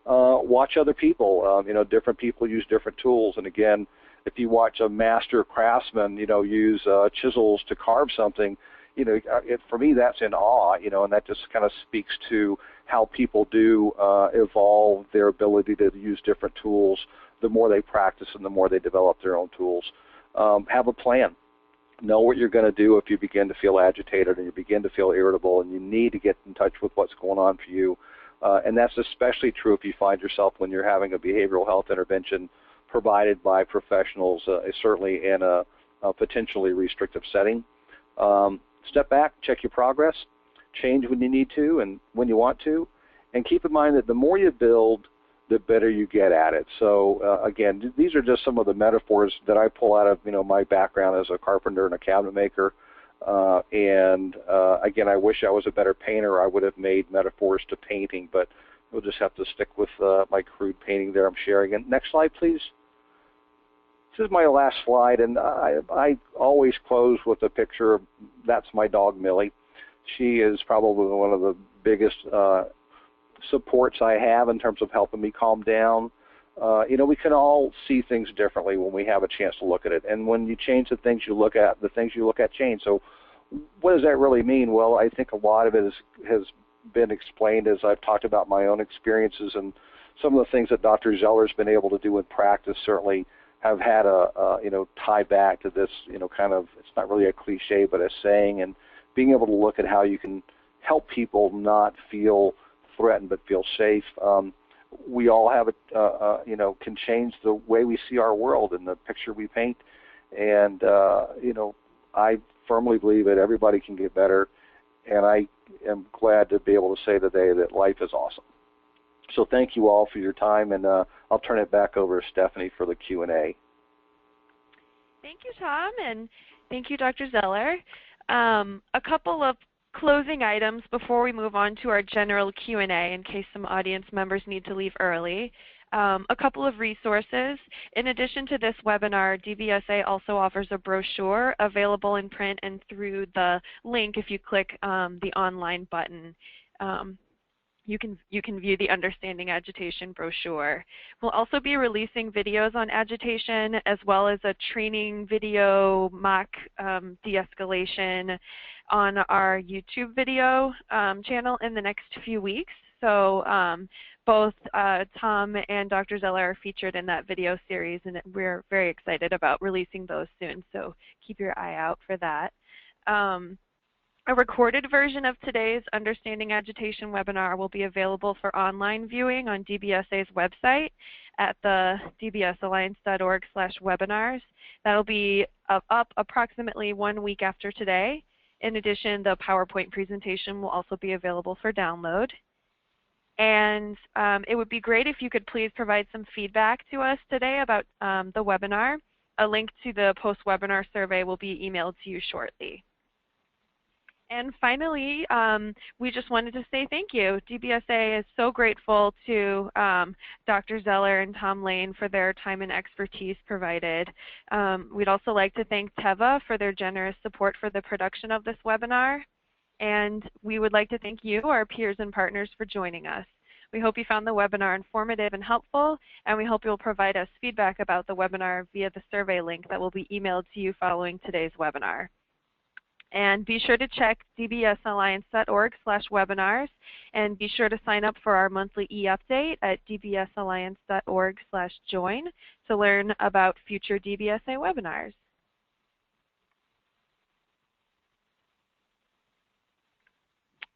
Watch other people. Different people use different tools. And again, if you watch a master craftsman, use chisels to carve something, for me that's in awe, and that just kind of speaks to how people do evolve their ability to use different tools the more they practice and the more they develop their own tools. Have a plan. Know what you're going to do if you begin to feel agitated and you begin to feel irritable, and you need to get in touch with what's going on for you. And that's especially true if you find yourself when you're having a behavioral health intervention provided by professionals, certainly in a potentially restrictive setting. Step back, check your progress, change when you need to and when you want to, and keep in mind that the more you build, the better you get at it. So again, these are just some of the metaphors that I pull out of my background as a carpenter and a cabinet maker. Again, I wish I was a better painter. I would have made metaphors to painting, but we'll just have to stick with my crude painting there I'm sharing. And next slide, please. This is my last slide, and I always close with a picture. That's my dog, Millie. She is probably one of the biggest supports I have in terms of helping me calm down. We can all see things differently when we have a chance to look at it. And when you change the things you look at, change. So what does that really mean? Well, I think a lot of it has been explained as I've talked about my own experiences, and some of the things that Dr. Zeller's been able to do in practice certainly have had a tie back to this, kind of, it's not really a cliche, but a saying, and being able to look at how you can help people not feel threatened but feel safe. We all have can change the way we see our world and the picture we paint. And, I firmly believe that everybody can get better. And I am glad to be able to say today that life is awesome. So thank you all for your time, and I'll turn it back over to Stephanie for the Q&A. Thank you, Tom, and thank you, Dr. Zeller. A couple of closing items before we move on to our general Q&A in case some audience members need to leave early. A couple of resources. In addition to this webinar, DBSA also offers a brochure available in print and through the link if you click the online button. You can view the Understanding Agitation brochure. We'll also be releasing videos on agitation as well as a training video mock de-escalation on our YouTube video channel in the next few weeks. So both Tom and Dr. Zeller are featured in that video series, and we're very excited about releasing those soon, so keep your eye out for that. A recorded version of today's Understanding Agitation webinar will be available for online viewing on DBSA's website at the dbsalliance.org/webinars. That will be up approximately 1 week after today. In addition, the PowerPoint presentation will also be available for download. And it would be great if you could please provide some feedback to us today about the webinar. A link to the post-webinar survey will be emailed to you shortly. And finally, we just wanted to say thank you. DBSA is so grateful to Dr. Zeller and Tom Lane for their time and expertise provided. We'd also like to thank Teva for their generous support for the production of this webinar. And we would like to thank you, our peers and partners, for joining us. We hope you found the webinar informative and helpful, and we hope you'll provide us feedback about the webinar via the survey link that will be emailed to you following today's webinar. And be sure to check dbsalliance.org/webinars, and be sure to sign up for our monthly e-update at dbsalliance.org/join to learn about future DBSA webinars.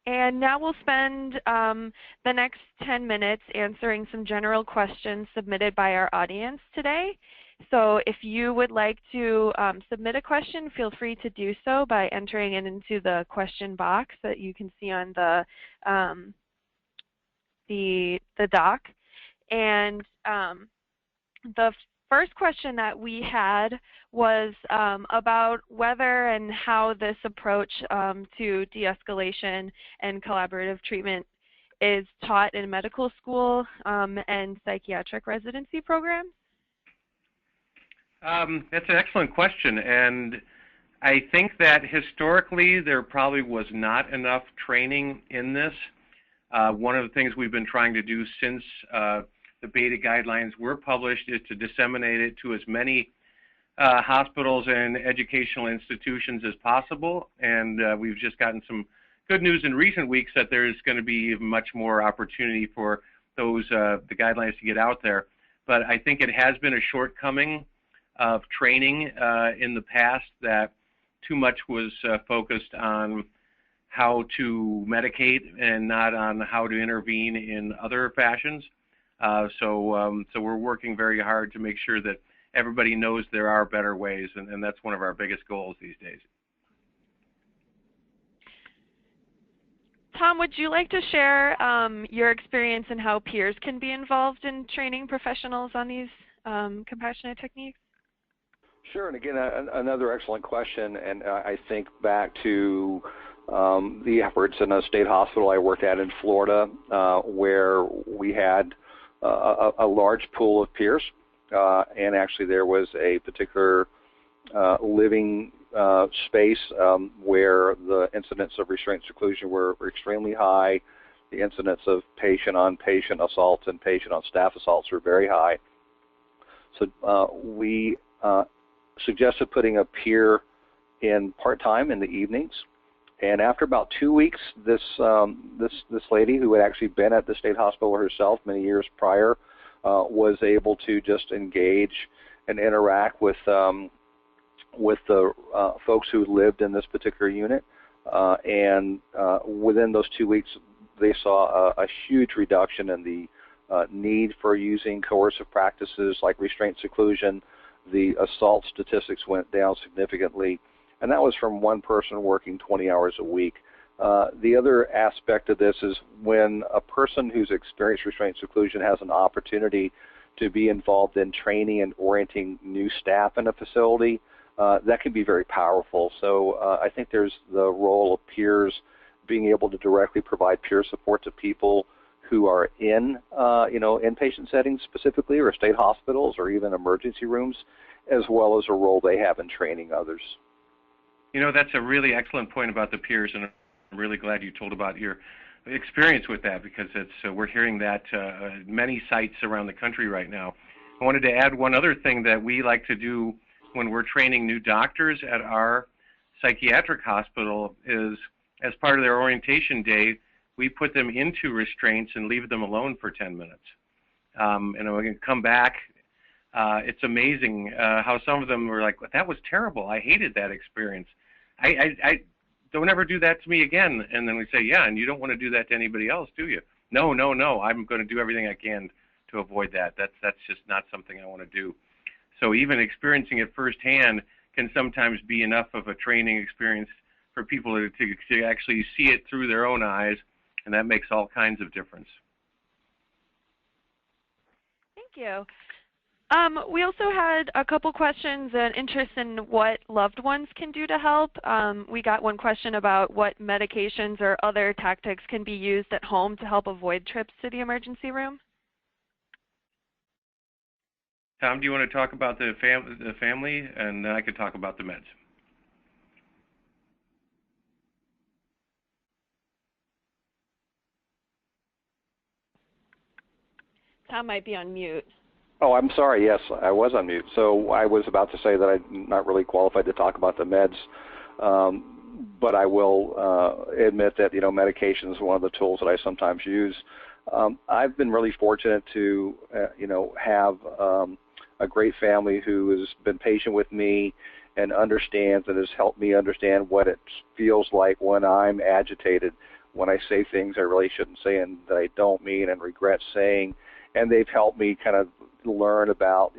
And now we'll spend the next 10 minutes answering some general questions submitted by our audience today. So if you would like to submit a question, feel free to do so by entering it into the question box that you can see on the doc. And the first question that we had was about whether and how this approach to de-escalation and collaborative treatment is taught in medical school and psychiatric residency programs. That's an excellent question, and I think that historically there probably was not enough training in this. One of the things we've been trying to do since the beta guidelines were published is to disseminate it to as many hospitals and educational institutions as possible, and we've just gotten some good news in recent weeks that there's going to be much more opportunity for those the guidelines to get out there. But I think it has been a shortcoming of training in the past that too much was focused on how to medicate and not on how to intervene in other fashions. So we're working very hard to make sure that everybody knows there are better ways, and that's one of our biggest goals these days. Tom, would you like to share your experience and how peers can be involved in training professionals on these compassionate techniques? Sure, and again, another excellent question, and I think back to the efforts in a state hospital I worked at in Florida, where we had a large pool of peers, and actually there was a particular living space where the incidents of restraint seclusion were extremely high. The incidents of patient-on-patient assaults and patient-on-staff assaults were very high. So we suggested putting a peer in part-time in the evenings, and after about 2 weeks, this lady who had actually been at the state hospital herself many years prior was able to just engage and interact with the folks who lived in this particular unit. And within those 2 weeks, they saw a huge reduction in the need for using coercive practices like restraint seclusion. The assault statistics went down significantly, and that was from one person working 20 hours a week. The other aspect of this is when a person who's experienced restraint seclusion has an opportunity to be involved in training and orienting new staff in a facility, that can be very powerful. So I think there's the role of peers being able to directly provide peer support to people who are in, inpatient settings specifically, or state hospitals, or even emergency rooms, as well as a role they have in training others. You know, that's a really excellent point about the peers, and I'm really glad you told about your experience with that, because it's we're hearing that many sites around the country right now. I wanted to add one other thing that we like to do when we're training new doctors at our psychiatric hospital is, as part of their orientation day, we put them into restraints and leave them alone for 10 minutes. And when we come back, it's amazing how some of them were like, that was terrible. I hated that experience. I don't ever do that to me again. And then we say, yeah, and you don't want to do that to anybody else, do you? No, no, no. I'm going to do everything I can to avoid that. That's just not something I want to do. So even experiencing it firsthand can sometimes be enough of a training experience for people to actually see it through their own eyes, and that makes all kinds of difference. Thank you. We also had a couple questions and interest in what loved ones can do to help. We got one question about what medications or other tactics can be used at home to help avoid trips to the emergency room. Tom, do you want to talk about the family, and then I could talk about the meds? Tom might be on mute. Oh, I'm sorry. Yes, I was on mute. So I was about to say that I'm not really qualified to talk about the meds, but I will admit that, medication is one of the tools that I sometimes use. I've been really fortunate to, have a great family who has been patient with me and understands and has helped me understand what it feels like when I'm agitated, when I say things I really shouldn't say and that I don't mean and regret saying. And they've helped me kind of learn about,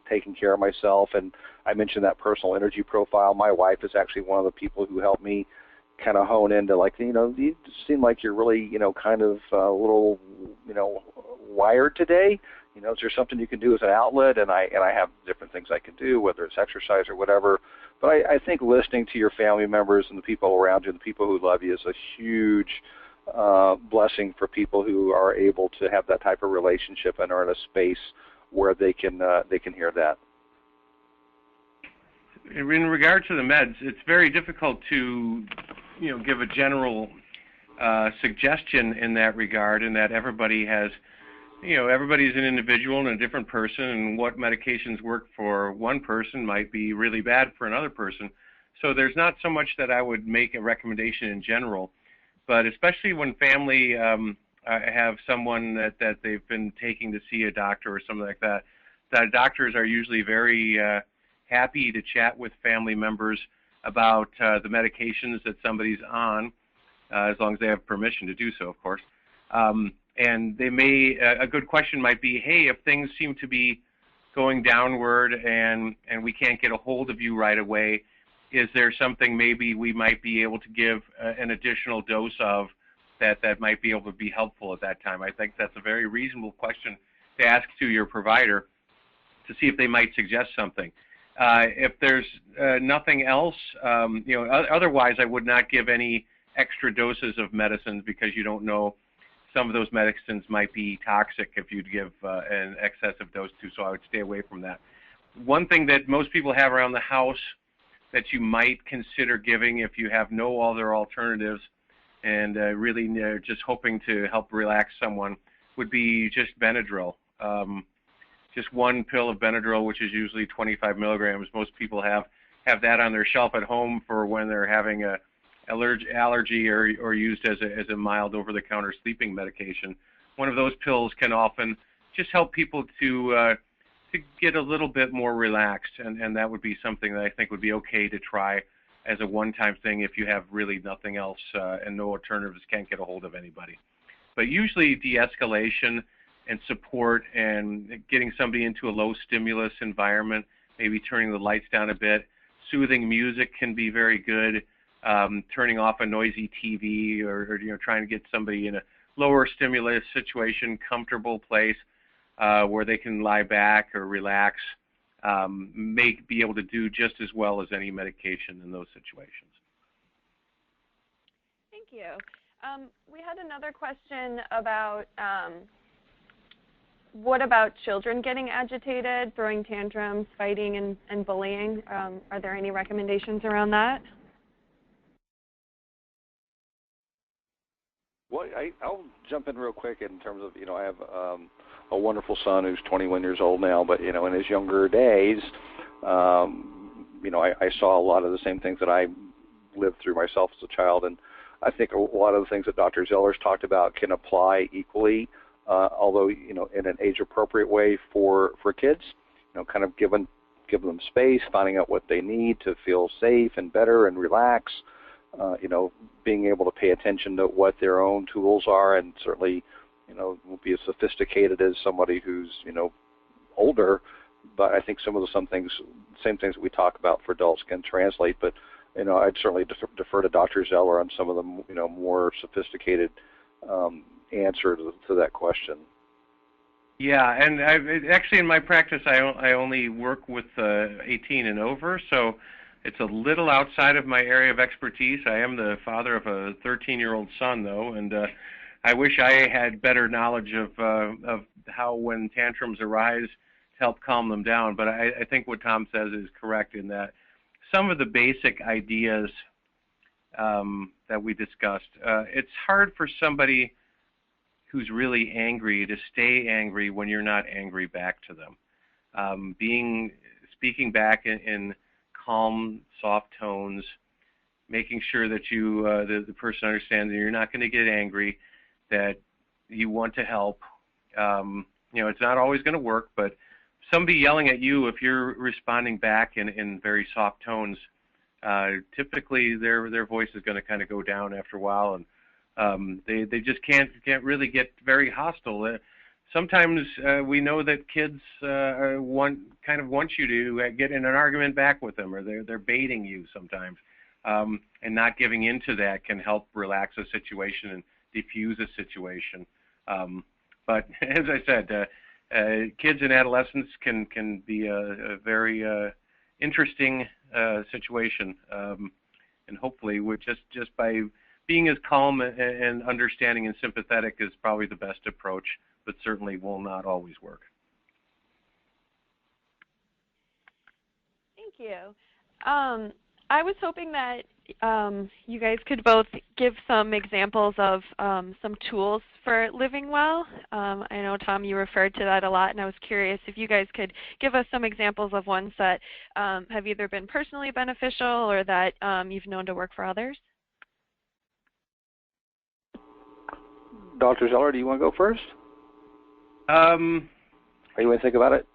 taking care of myself. And I mentioned that personal energy profile. My wife is actually one of the people who helped me kind of hone into, like, you seem like you're really, kind of a little, wired today. Is there something you can do as an outlet? And I have different things I can do, whether it's exercise or whatever. But I think listening to your family members and the people around you, and the people who love you, is a huge blessing for people who are able to have that type of relationship and are in a space where they can hear that. In regard to the meds, it's very difficult to give a general suggestion in that regard, in that everybody has, everybody's an individual and a different person, and what medications work for one person might be really bad for another person. So there's not so much that I would make a recommendation in general. But especially when family have someone that they've been taking to see a doctor or something like that, doctors are usually very happy to chat with family members about the medications that somebody's on, as long as they have permission to do so, of course. And they may, a good question might be, hey, if things seem to be going downward and we can't get a hold of you right away, is there something maybe we might be able to give an additional dose of that might be able to be helpful at that time? I think that's a very reasonable question to ask to your provider to see if they might suggest something. If there's nothing else, otherwise I would not give any extra doses of medicines, because you don't know, some of those medicines might be toxic if you'd give an excessive dose to, so I would stay away from that. One thing that most people have around the house that you might consider giving if you have no other alternatives and really just hoping to help relax someone would be just Benadryl. Just one pill of Benadryl, which is usually 25 milligrams. Most people have that on their shelf at home for when they're having a allergy or used as a mild over-the-counter sleeping medication. One of those pills can often just help people to to get a little bit more relaxed, and that would be something that I think would be okay to try as a one-time thing if you have really nothing else and no alternatives, can't get a hold of anybody. But usually de-escalation and support and getting somebody into a low stimulus environment, maybe turning the lights down a bit. Soothing music can be very good. Turning off a noisy TV or trying to get somebody in a lower stimulus situation, comfortable place where they can lie back or relax, may be able to do just as well as any medication in those situations. Thank you. We had another question about what about children getting agitated, throwing tantrums, fighting, and bullying? Are there any recommendations around that? Well, I'll jump in real quick in terms of, I have a wonderful son who's 21 years old now, but, in his younger days, I saw a lot of the same things that I lived through myself as a child, and I think a lot of the things that Dr. Zeller's talked about can apply equally, although, in an age-appropriate way for kids, kind of giving them space, finding out what they need to feel safe and better and relax, being able to pay attention to what their own tools are, and certainly, won't be as sophisticated as somebody who's, older, but I think some things, same things that we talk about for adults can translate, but, I'd certainly defer to Dr. Zeller on some of the, more sophisticated answer to that question. Yeah, and actually in my practice, I only work with 18 and over, so it's a little outside of my area of expertise. I am the father of a 13-year-old son, though, and I wish I had better knowledge of how, when tantrums arise, to help calm them down. But I think what Tom says is correct in that some of the basic ideas that we discussed, it's hard for somebody who's really angry to stay angry when you're not angry back to them. Speaking back in calm, soft tones, making sure that the person understands that you're not going to get angry, that you want to help. It's not always going to work, but somebody yelling at you, if you're responding back in very soft tones, typically their voice is going to kind of go down after a while, and they just can't really get very hostile. Sometimes we know that kids want you to get in an argument back with them, or they're baiting you sometimes, and not giving into that can help relax a situation and diffuse a situation. But as I said, kids and adolescents can be a very interesting situation, and hopefully, just by being as calm and understanding and sympathetic is probably the best approach, but certainly will not always work. Thank you. I was hoping that you guys could both give some examples of some tools for living well. I know, Tom, you referred to that a lot, and I was curious if you guys could give us some examples of ones that have either been personally beneficial or that you've known to work for others. Dr. Zeller, do you want to go first? Are you want to think about it?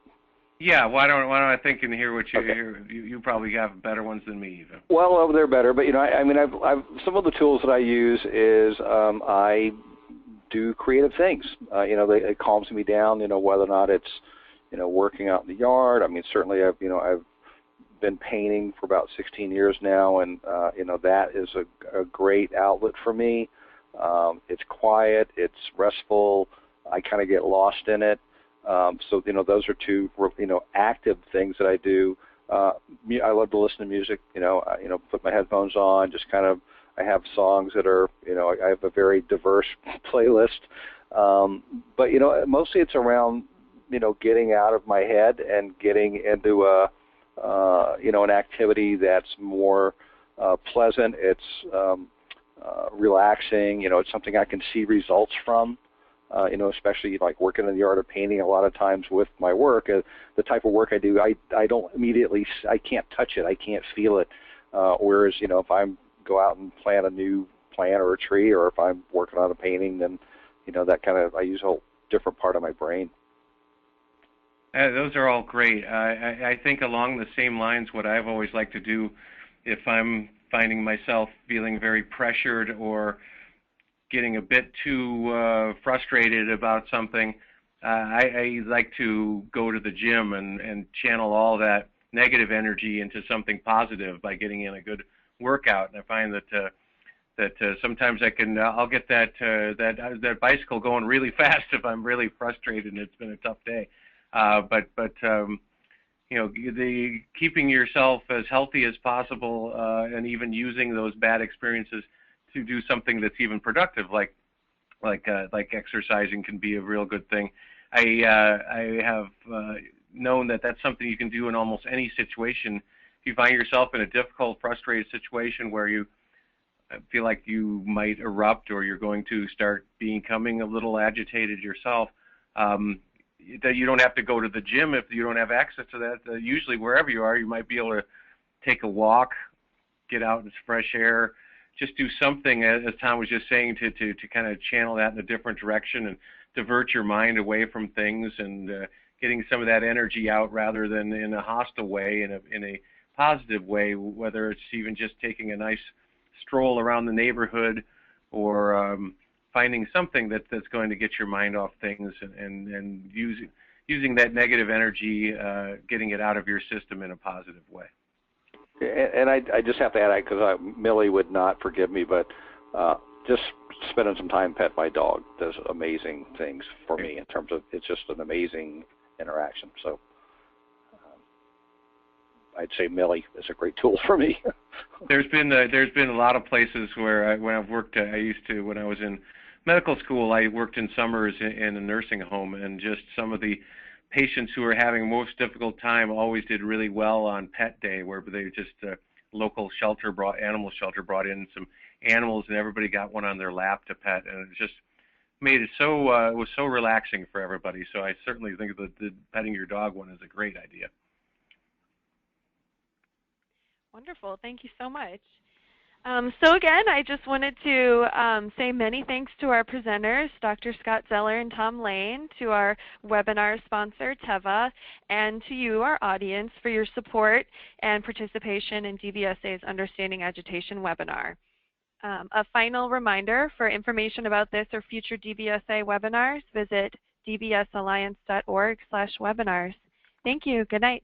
Yeah, why don't I think and hear what you Okay. hear? You probably have better ones than me, even. Well, they're better, but I've some of the tools that I use is I do creative things. It calms me down. Whether or not it's working out in the yard. Certainly I've been painting for about 16 years now, and that is a great outlet for me. It's quiet, it's restful. I kind of get lost in it. So those are two active things that I do. I love to listen to music. Put my headphones on. Just kind of, I have songs that are I have a very diverse playlist. But mostly it's around getting out of my head and getting into an activity that's more pleasant. It's relaxing. It's something I can see results from. Especially like working in the art of painting. A lot of times with my work, the type of work I do, I don't immediately, I can't touch it, I can't feel it. Whereas, if I go out and plant a new plant or a tree, or if I'm working on a painting, then, that kind of, I use a whole different part of my brain. Those are all great. I think along the same lines, what I've always liked to do if I'm finding myself feeling very pressured or getting a bit too frustrated about something, I like to go to the gym and channel all that negative energy into something positive by getting in a good workout. And I find that sometimes I'll get that bicycle going really fast if I'm really frustrated and it's been a tough day. You know, keeping yourself as healthy as possible and even using those bad experiences to do something that's even productive, like exercising, can be a real good thing. I have known that that's something you can do in almost any situation. If you find yourself in a difficult, frustrated situation where you feel like you might erupt or you're going to start becoming a little agitated yourself, that you don't have to go to the gym if you don't have access to that. Usually wherever you are, you might be able to take a walk, get out in fresh air, just do something, as Tom was just saying, to kind of channel that in a different direction and divert your mind away from things and getting some of that energy out rather than in a hostile way, in a positive way, whether it's even just taking a nice stroll around the neighborhood or finding something that's going to get your mind off things and using that negative energy, getting it out of your system in a positive way. And I just have to add, because Millie would not forgive me, but just spending some time pet my dog does amazing things for me in terms of, it's just an amazing interaction. So I'd say Millie is a great tool for me. There's been a lot of places where when I've worked, when I was in medical school, I worked in summers in a nursing home, and just some of the patients who were having most difficult time always did really well on pet day, where they just local animal shelter brought in some animals and everybody got one on their lap to pet, and it just made it so it was so relaxing for everybody. So I certainly think that the petting your dog one is a great idea. Wonderful. Thank you so much. So again, I just wanted to say many thanks to our presenters, Dr. Scott Zeller and Tom Lane, to our webinar sponsor, Teva, and to you, our audience, for your support and participation in DBSA's Understanding Agitation webinar. A final reminder, for information about this or future DBSA webinars, visit dbsalliance.org/webinars. Thank you. Good night.